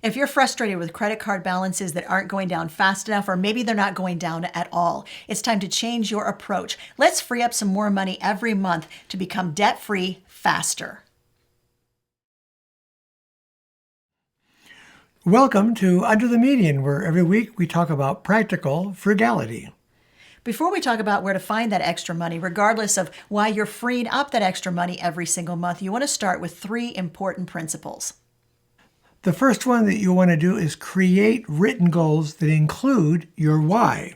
If you're frustrated with credit card balances that aren't going down fast enough, or maybe they're not going down at all, it's time to change your approach. Let's free up some more money every month to become debt-free faster. Welcome to Under the Median, where every week we talk about practical frugality. Before we talk about where to find that extra money, regardless of why you're freeing up that extra money every single month, you want to start with 3 important principles. The first one that you want to do is create written goals that include your why.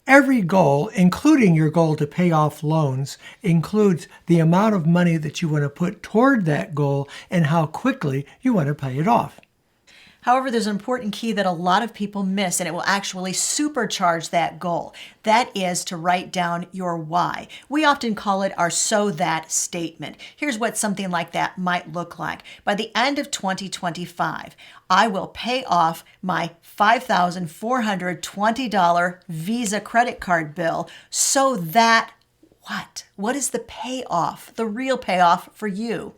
Every goal, including your goal to pay off loans, includes the amount of money that you want to put toward that goal and how quickly you want to pay it off. However, there's an important key that a lot of people miss, and it will actually supercharge that goal. That is to write down your why. We often call it our so that statement. Here's what something like that might look like. By the end of 2025, I will pay off my $5,420 Visa credit card bill so that what? What is the payoff, the real payoff for you?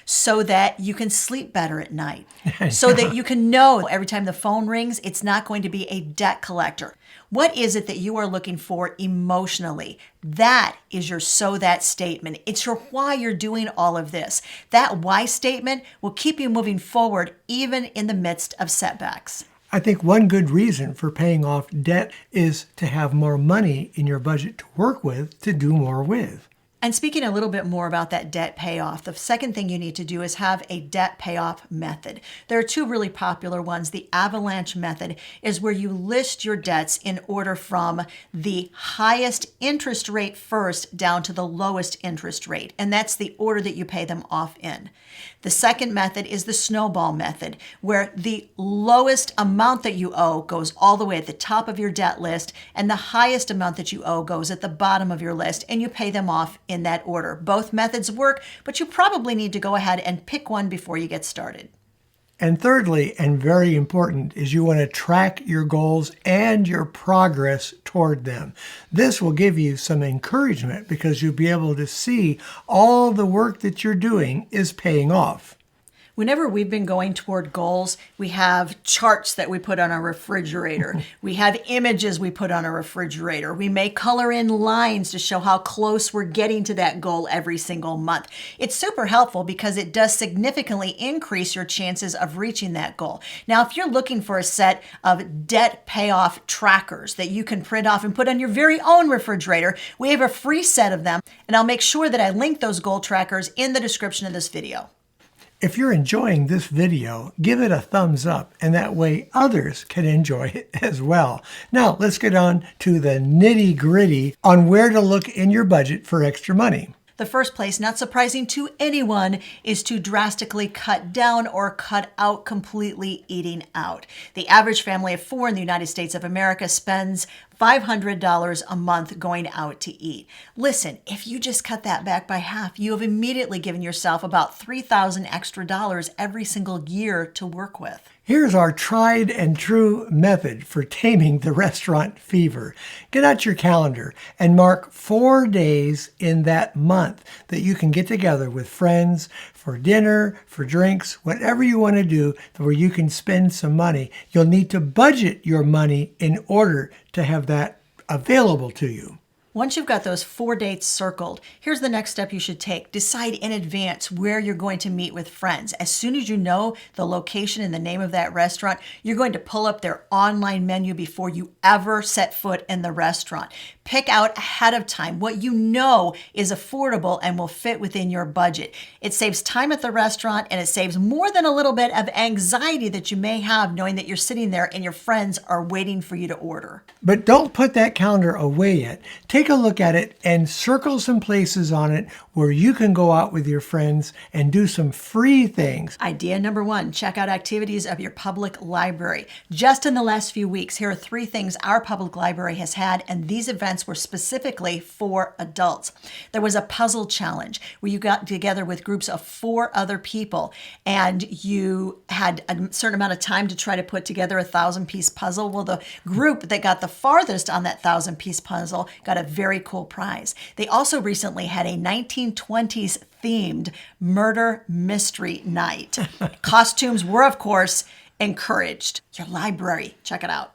So that you can sleep better at night. So that you can know every time the phone rings, it's not going to be a debt collector. What is it that you are looking for emotionally? That is your so that statement. It's your why you're doing all of this. That why statement will keep you moving forward even in the midst of setbacks. I think one good reason for paying off debt is to have more money in your budget to work with, to do more with. And speaking a little bit more about that debt payoff, the second thing you need to do is have a debt payoff method. There are 2 really popular ones. The avalanche method is where you list your debts in order from the highest interest rate first down to the lowest interest rate. And that's the order that you pay them off in. The second method is the snowball method, where the lowest amount that you owe goes all the way at the top of your debt list, and the highest amount that you owe goes at the bottom of your list, and you pay them off in that order. Both methods work, but you probably need to go ahead and pick one before you get started. And thirdly, and very important, is you want to track your goals and your progress toward them. This will give you some encouragement because you'll be able to see all the work that you're doing is paying off. Whenever we've been going toward goals, we have charts that we put on our refrigerator. We have images we put on our refrigerator. We may color in lines to show how close we're getting to that goal every single month. It's super helpful because it does significantly increase your chances of reaching that goal. Now, if you're looking for a set of debt payoff trackers that you can print off and put on your very own refrigerator, we have a free set of them, and I'll make sure that I link those goal trackers in the description of this video. If you're enjoying this video, give it a thumbs up, and that way others can enjoy it as well. Now, let's get on to the nitty-gritty on where to look in your budget for extra money. The first place, not surprising to anyone, is to drastically cut down or cut out completely eating out. The average family of 4 in the United States of America spends $500 a month going out to eat. Listen, if you just cut that back by half, you have immediately given yourself about $3,000 extra every single year to work with. Here's our tried and true method for taming the restaurant fever. Get out your calendar and mark 4 days in that month that you can get together with friends for dinner, for drinks, whatever you want to do where you can spend some money. You'll need to budget your money in order to have that available to you. Once you've got those 4 dates circled, here's the next step you should take. Decide in advance where you're going to meet with friends. As soon as you know the location and the name of that restaurant, you're going to pull up their online menu before you ever set foot in the restaurant. Pick out ahead of time what you know is affordable and will fit within your budget. It saves time at the restaurant, and it saves more than a little bit of anxiety that you may have knowing that you're sitting there and your friends are waiting for you to order. But don't put that calendar away yet. Take a look at it and circle some places on it where you can go out with your friends and do some free things. Idea number 1, check out activities of your public library. Just in the last few weeks, here are 3 things our public library has had, and these events were specifically for adults. There was a puzzle challenge where you got together with groups of 4 other people, and you had a certain amount of time to try to put together a 1,000-piece puzzle. Well, the group that got the farthest on that 1,000-piece puzzle got a very cool prize. They also recently had a 1920s themed murder mystery night. Costumes were, of course, encouraged. Your library, check it out.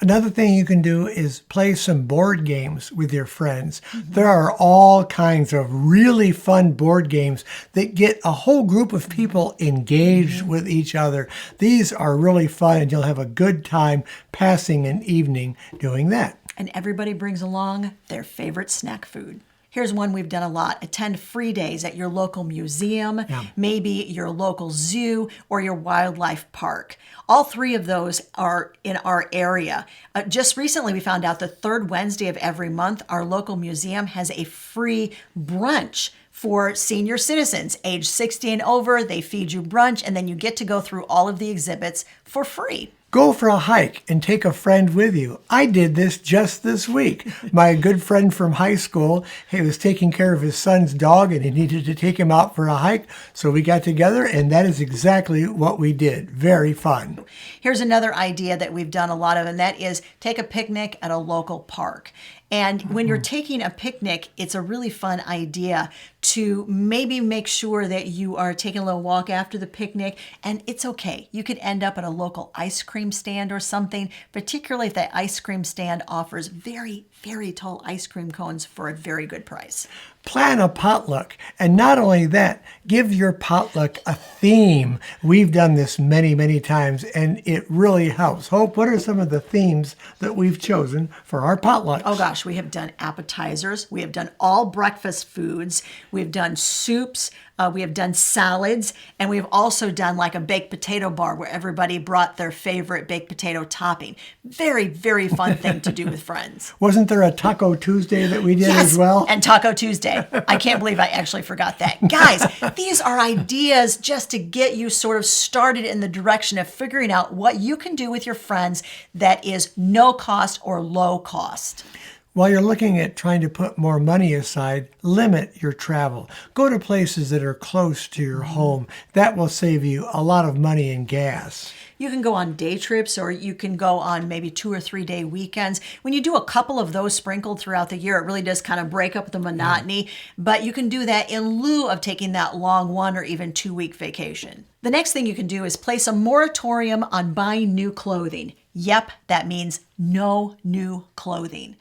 Another thing you can do is play some board games with your friends. There are all kinds of really fun board games that get a whole group of people engaged with each other. These are really fun, and you'll have a good time passing an evening doing that. And everybody brings along their favorite snack food. Here's one we've done a lot. Attend free days at your local museum, maybe your local zoo, or your wildlife park. All three of those are in our area. Just recently, we found out the third Wednesday of every month, our local museum has a free brunch for senior citizens, age 60 and over. They feed you brunch, and then you get to go through all of the exhibits for free. Go for a hike and take a friend with you. I did this just this week. My good friend from high school, he was taking care of his son's dog and he needed to take him out for a hike. So we got together, and that is exactly what we did. Very fun. Here's another idea that we've done a lot of, and that is take a picnic at a local park. And when you're taking a picnic, it's a really fun idea to maybe make sure that you are taking a little walk after the picnic. And it's okay. You could end up at a local ice cream stand or something, particularly if that ice cream stand offers very, very tall ice cream cones for a very good price. Plan a potluck. And not only that, give your potluck a theme. We've done this many, many times, and it really helps. Hope, what are some of the themes that we've chosen for our potluck? Oh gosh, we have done appetizers. We have done all breakfast foods. We've done soups. We have done salads. And we've also done like a baked potato bar where everybody brought their favorite baked potato topping. Very, very fun thing to do with friends. Wasn't there a Taco Tuesday that we did as well? And Taco Tuesday. I can't believe I actually forgot that. Guys, these are ideas just to get you sort of started in the direction of figuring out what you can do with your friends that is no cost or low cost. While you're looking at trying to put more money aside, limit your travel. Go to places that are close to your home. That will save you a lot of money in gas. You can go on day trips, or you can go on maybe 2 or 3 day weekends. When you do a couple of those sprinkled throughout the year, it really does kind of break up the monotony. But you can do that in lieu of taking that long 1 or even 2 week vacation. The next thing you can do is place a moratorium on buying new clothing. Yep, that means no new clothing.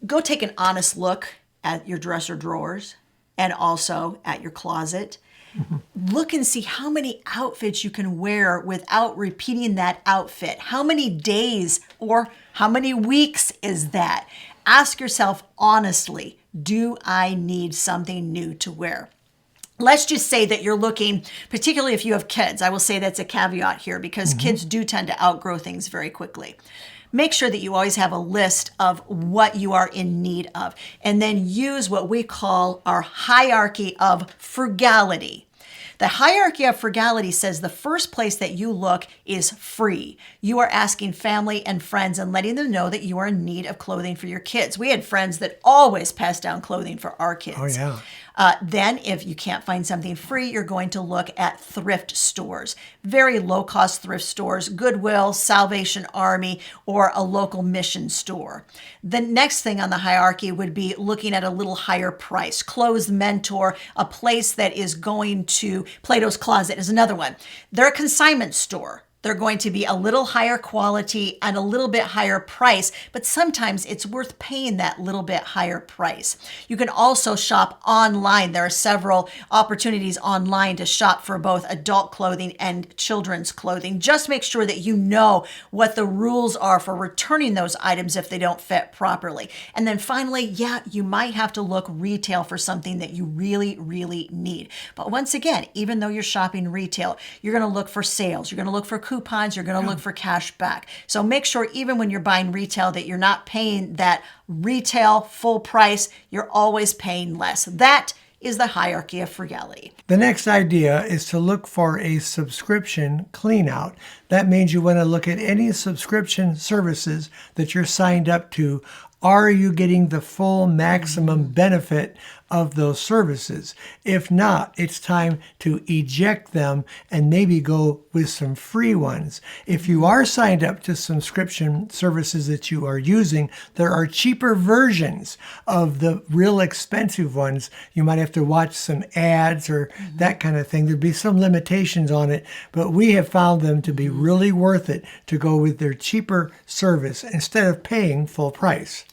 Go take an honest look at your dresser drawers and also at your closet. Look and see how many outfits you can wear without repeating that outfit. How many days or how many weeks is that? Ask yourself honestly, do I need something new to wear? Let's just say that you're looking, particularly if you have kids. I will say that's a caveat here because kids do tend to outgrow things very quickly. Make sure that you always have a list of what you are in need of, and then use what we call our hierarchy of frugality. The hierarchy of frugality says the first place that you look is free. You are asking family and friends and letting them know that you are in need of clothing for your kids. We had friends that always passed down clothing for our kids. Oh, yeah. Then if you can't find something free, you're going to look at thrift stores. Very low-cost thrift stores, Goodwill, Salvation Army, or a local mission store. The next thing on the hierarchy would be looking at a little higher price. Clothes Mentor, a place that is going to, Plato's Closet is another one. They're a consignment store. They're going to be a little higher quality and a little bit higher price, but sometimes it's worth paying that little bit higher price. You can also shop online. There are several opportunities online to shop for both adult clothing and children's clothing. Just make sure that you know what the rules are for returning those items if they don't fit properly. And then finally, you might have to look retail for something that you really, really need. But once again, even though you're shopping retail, you're going to look for sales. You're going to look for coupons, you're going to look for cash back. So make sure even when you're buying retail that you're not paying that retail full price, you're always paying less. That is the hierarchy of frugality. The next idea is to look for a subscription clean out. That means you want to look at any subscription services that you're signed up to. Are you getting the full maximum benefit of those services. If not, it's time to eject them and maybe go with some free ones. If you are signed up to subscription services that you are using, there are cheaper versions of the real expensive ones. You might have to watch some ads or that kind of thing. There'd be some limitations on it, but we have found them to be really worth it to go with their cheaper service instead of paying full price.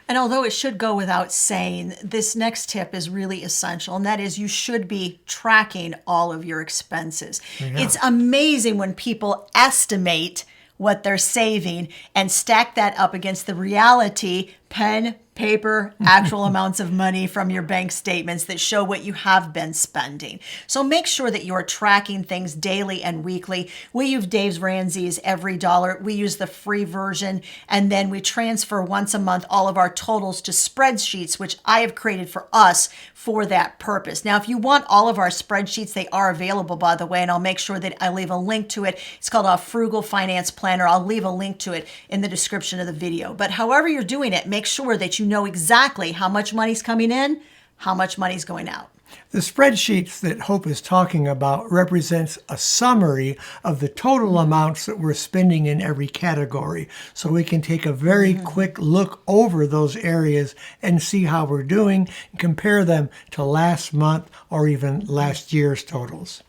And although it should go without saying, this next tip is really essential, and that is you should be tracking all of your expenses. Yeah. It's amazing when people estimate what they're saving and stack that up against the reality, pen, paper, actual amounts of money from your bank statements that show what you have been spending. So make sure that you're tracking things daily and weekly. We use Dave Ramsey's Every Dollar. We use the free version, and then we transfer once a month all of our totals to spreadsheets, which I have created for us for that purpose. Now, if you want all of our spreadsheets, they are available, by the way, and I'll make sure that I leave a link to it. It's called a Frugal Finance Planner. I'll leave a link to it in the description of the video. But however you're doing it, make sure that you know exactly how much money's coming in, how much money's going out. The spreadsheets that Hope is talking about represents a summary of the total amounts that we're spending in every category. So we can take a very quick look over those areas and see how we're doing and compare them to last month or even last year's totals.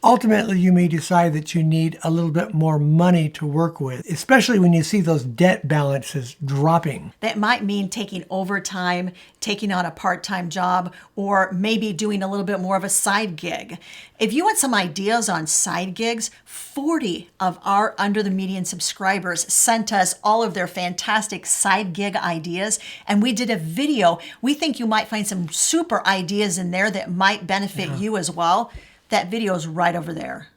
Ultimately, you may decide that you need a little bit more money to work with, especially when you see those debt balances dropping. That might mean taking overtime, taking on a part-time job, or maybe doing a little bit more of a side gig. If you want some ideas on side gigs, 40 of our Under the Median subscribers sent us all of their fantastic side gig ideas, and we did a video. We think you might find some super ideas in there that might benefit you as well. That video is right over there.